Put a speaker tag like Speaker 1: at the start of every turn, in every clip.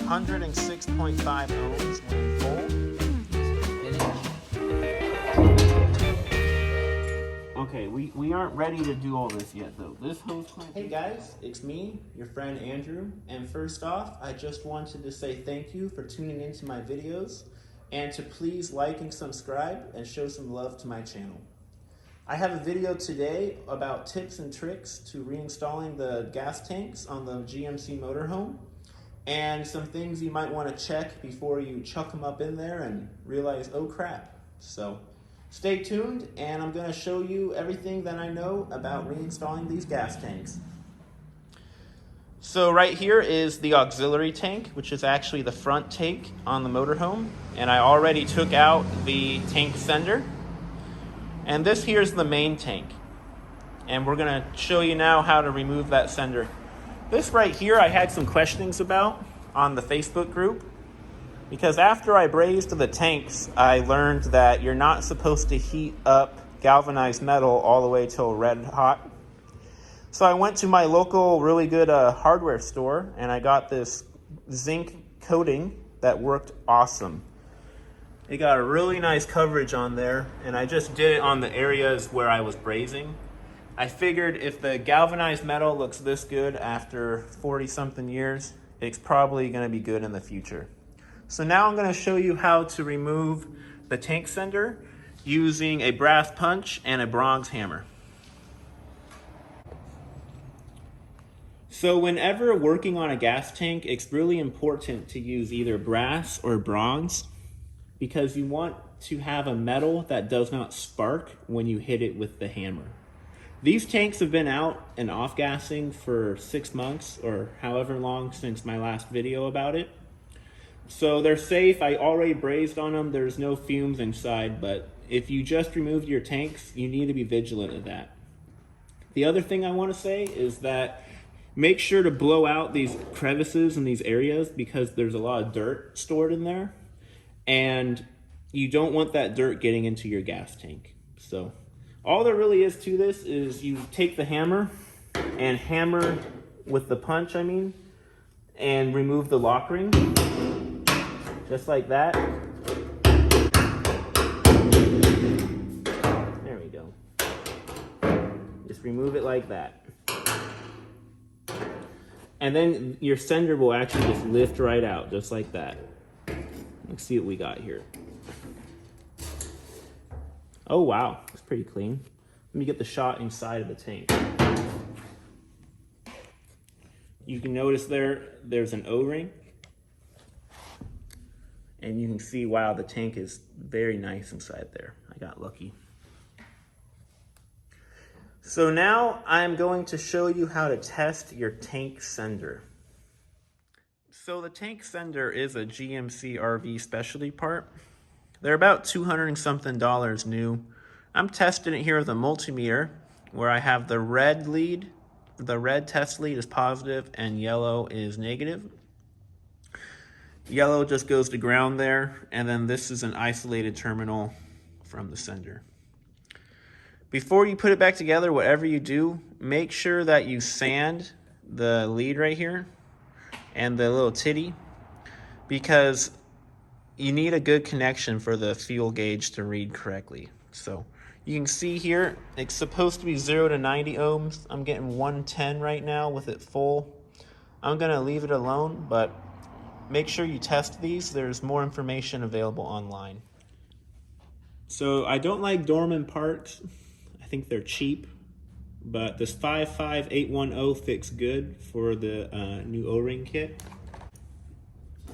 Speaker 1: 106.5 ohms when full. Okay, we aren't ready to do all this yet though. This hose clamp. Hey guys, it's me, your friend Andrew, and first off, I just wanted to say thank you for tuning into my videos, and to please like and subscribe and show some love to my channel. I have a video today about tips and tricks to reinstalling the gas tanks on the GMC Motorhome, and some things you might want to check before you chuck them up in there and realize, oh crap. So stay tuned, and I'm going to show you everything that I know about reinstalling these gas tanks. So right here is the auxiliary tank, which is actually the front tank on the motorhome, and I already took out the tank sender. And this here is the main tank, and we're going to show you now how to remove that sender. This right here I had some questions about on the Facebook group, because after I brazed the tanks, I learned that you're not supposed to heat up galvanized metal all the way till red hot. So I went to my local really good hardware store, and I got this zinc coating that worked awesome. It got a really nice coverage on there, and I just did it on the areas where I was brazing. I figured if the galvanized metal looks this good after 40 something years, it's probably going to be good in the future. So now I'm going to show you how to remove the tank sender using a brass punch and a bronze hammer. So whenever working on a gas tank, it's really important to use either brass or bronze, because you want to have a metal that does not spark when you hit it with the hammer. These tanks have been out and off-gassing for 6 months or however long since my last video about it. So they're safe. I already brazed on them. There's no fumes inside, but if you just removed your tanks, you need to be vigilant of that. The other thing I want to say is that make sure to blow out these crevices in these areas, because there's a lot of dirt stored in there, and you don't want that dirt getting into your gas tank. So all there really is to this is you take the hammer and hammer with the punch, and remove the lock ring, just like that. There we go. Just remove it like that. And then your sender will actually just lift right out, just like that. Let's see what we got here. Oh wow, it's pretty clean. Let me get the shot inside of the tank. You can notice there's an O-ring. And you can see, wow, the tank is very nice inside there. I got lucky. So now I'm going to show you how to test your tank sender. So the tank sender is a GMC RV specialty part. They're about $200 and something new. I'm testing it here with a multimeter, where I have the red lead. The red test lead is positive and yellow is negative. Yellow just goes to ground there, and then this is an isolated terminal from the sender. Before you put it back together, whatever you do, make sure that you sand the lead right here and the little titty, because you need a good connection for the fuel gauge to read correctly. So you can see here, it's supposed to be 0 to 90 ohms. I'm getting 110 right now with it full. I'm gonna leave it alone, but make sure you test these. There's more information available online. So I don't like Dorman parts. I think they're cheap, but this 55810 fits good for the new O-ring kit.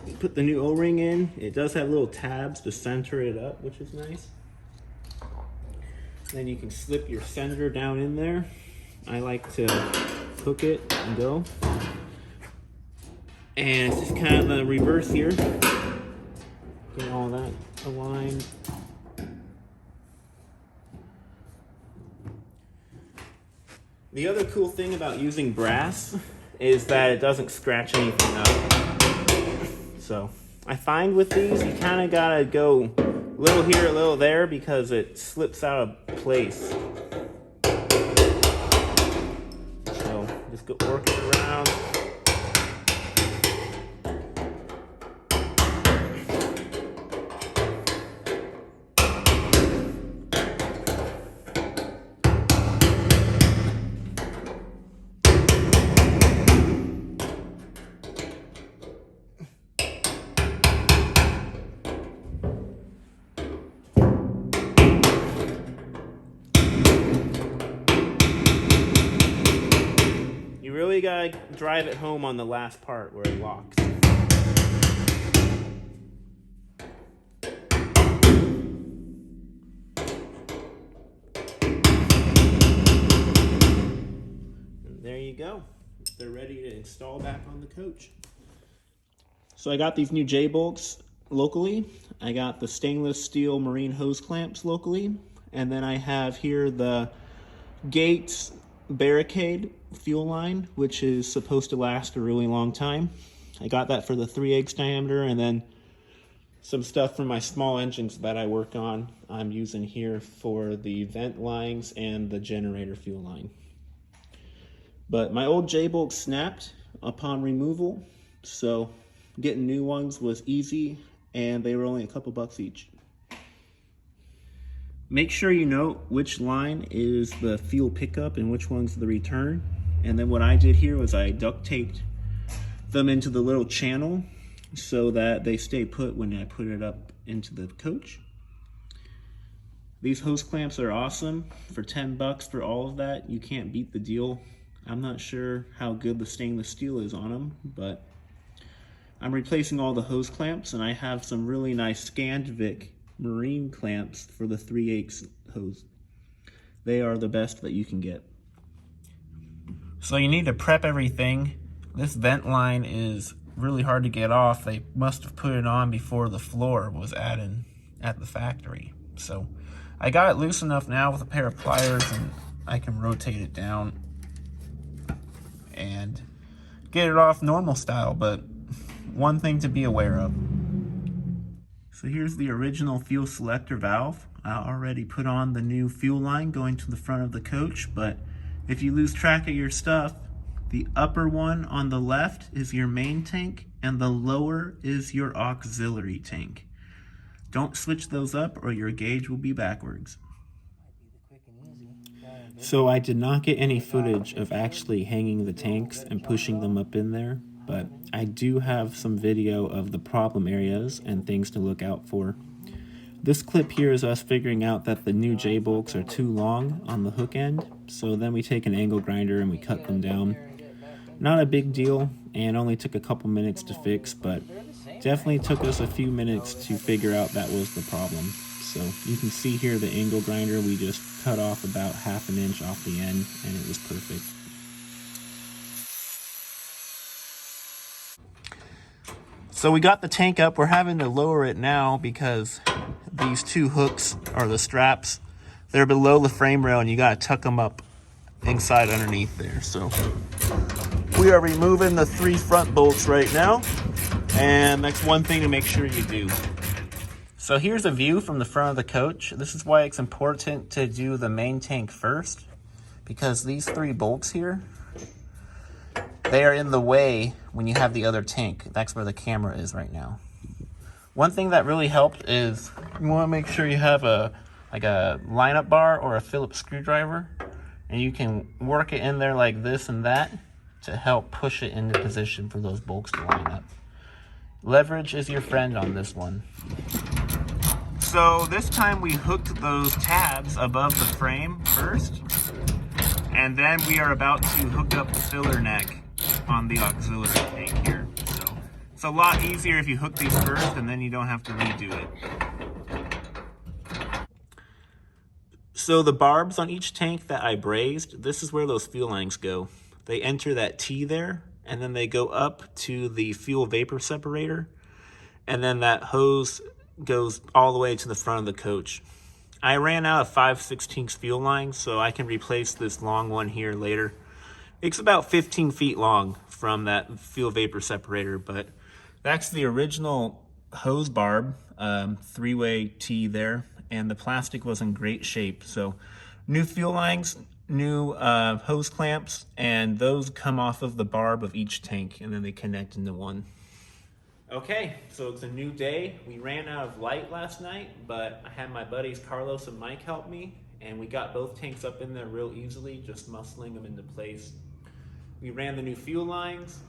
Speaker 1: You put the new O-ring in. It does have little tabs to center it up, which is nice. Then you can slip your sender down in there. I like to hook it and go. And it's just kind of the reverse here. Get all that aligned. The other cool thing about using brass is that it doesn't scratch anything up. So I find with these, you kind of gotta go a little here, a little there, because it slips out of place. So just go work it around. really gotta drive it home on the last part where it locks. And there you go. They're ready to install back on the coach. So I got these new J-bolts locally. I got the stainless steel marine hose clamps locally. And then I have here the Gates barricade fuel line, which is supposed to last a really long time. I got that for the 3/8 diameter, and then some stuff from my small engines that I work on I'm using here for the vent lines and the generator fuel line. But my old J-bolt snapped upon removal, so getting new ones was easy, and they were only a couple bucks each. Make sure you note which line is the fuel pickup and which one's the return. And then what I did here was I duct taped them into the little channel so that they stay put when I put it up into the coach. These hose clamps are awesome. For 10 bucks for all of that, you can't beat the deal. I'm not sure how good the stainless steel is on them, but I'm replacing all the hose clamps, and I have some really nice Scandvik marine clamps for the 3/8 hose. They are the best that you can get. So you need to prep everything. This vent line is really hard to get off. They must have put it on before the floor was added at the factory. So I got it loose enough now with a pair of pliers, and I can rotate it down and get it off normal style, but one thing to be aware of. So here's the original fuel selector valve. I already put on the new fuel line going to the front of the coach, but if you lose track of your stuff, the upper one on the left is your main tank and the lower is your auxiliary tank. Don't switch those up or your gauge will be backwards. So I did not get any footage of actually hanging the tanks and pushing them up in there, but I do have some video of the problem areas and things to look out for. This clip here is us figuring out that the new J-bolts are too long on the hook end, so then we take an angle grinder and we cut them down. Not a big deal, and only took a couple minutes to fix, but definitely took us a few minutes to figure out that was the problem. So you can see here the angle grinder, we just cut off about 1/2 inch off the end, and it was perfect. So we got the tank up. We're having to lower it now because these two hooks, or the straps, they're below the frame rail and you gotta tuck them up inside underneath there. So we are removing the 3 front bolts right now, and that's one thing to make sure you do. So here's a view from the front of the coach. This is why it's important to do the main tank first, because these 3 bolts here, they are in the way when you have the other tank. That's where the camera is right now. One thing that really helped is you want to make sure you have a lineup bar or a Phillips screwdriver, and you can work it in there like this and that to help push it into position for those bolts to line up. Leverage is your friend on this one. So this time we hooked those tabs above the frame first, and then we are about to hook up the filler neck on the auxiliary tank here. So it's a lot easier if you hook these first, and then you don't have to redo it. So the barbs on each tank that I brazed, this is where those fuel lines go. They enter that T there, and then they go up to the fuel vapor separator, and then that hose goes all the way to the front of the coach. I ran out of 5/16 fuel line, so I can replace this long one here later. It's about 15 feet long from that fuel vapor separator, but that's the original hose barb, 3-way T there, and the plastic was in great shape. So new fuel lines, new hose clamps, and those come off of the barb of each tank, and then they connect into one. Okay, so it's a new day. We ran out of light last night, but I had my buddies Carlos and Mike help me, and we got both tanks up in there real easily, just muscling them into place. We ran the new fuel lines.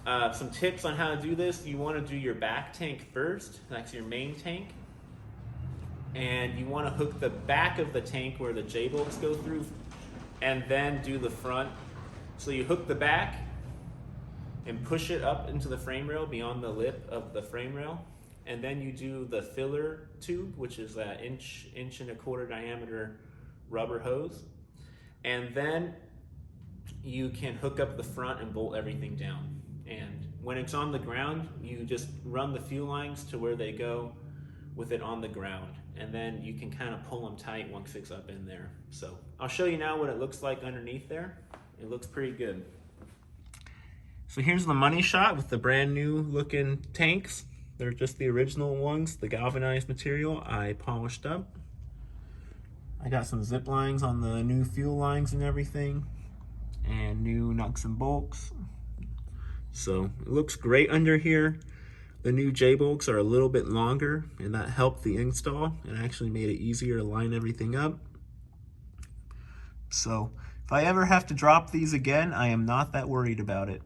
Speaker 1: Some tips on how to do this. You want to do your back tank first. That's your main tank. And you want to hook the back of the tank where the J-bolts go through, and then do the front. So you hook the back and push it up into the frame rail beyond the lip of the frame rail. And then you do the filler tube, which is an inch and a quarter diameter rubber hose. And then you can hook up the front and bolt everything down. And when it's on the ground, you just run the fuel lines to where they go with it on the ground. And then you can kind of pull them tight once it's up in there. So I'll show you now what it looks like underneath there. It looks pretty good. So here's the money shot with the brand new looking tanks. They're just the original ones, the galvanized material I polished up. I got some zip lines on the new fuel lines and everything, and new nuts and bolts. So it looks great under here. The new J-bolts are a little bit longer, and that helped the install and actually made it easier to line everything up. So if I ever have to drop these again, I am not that worried about it.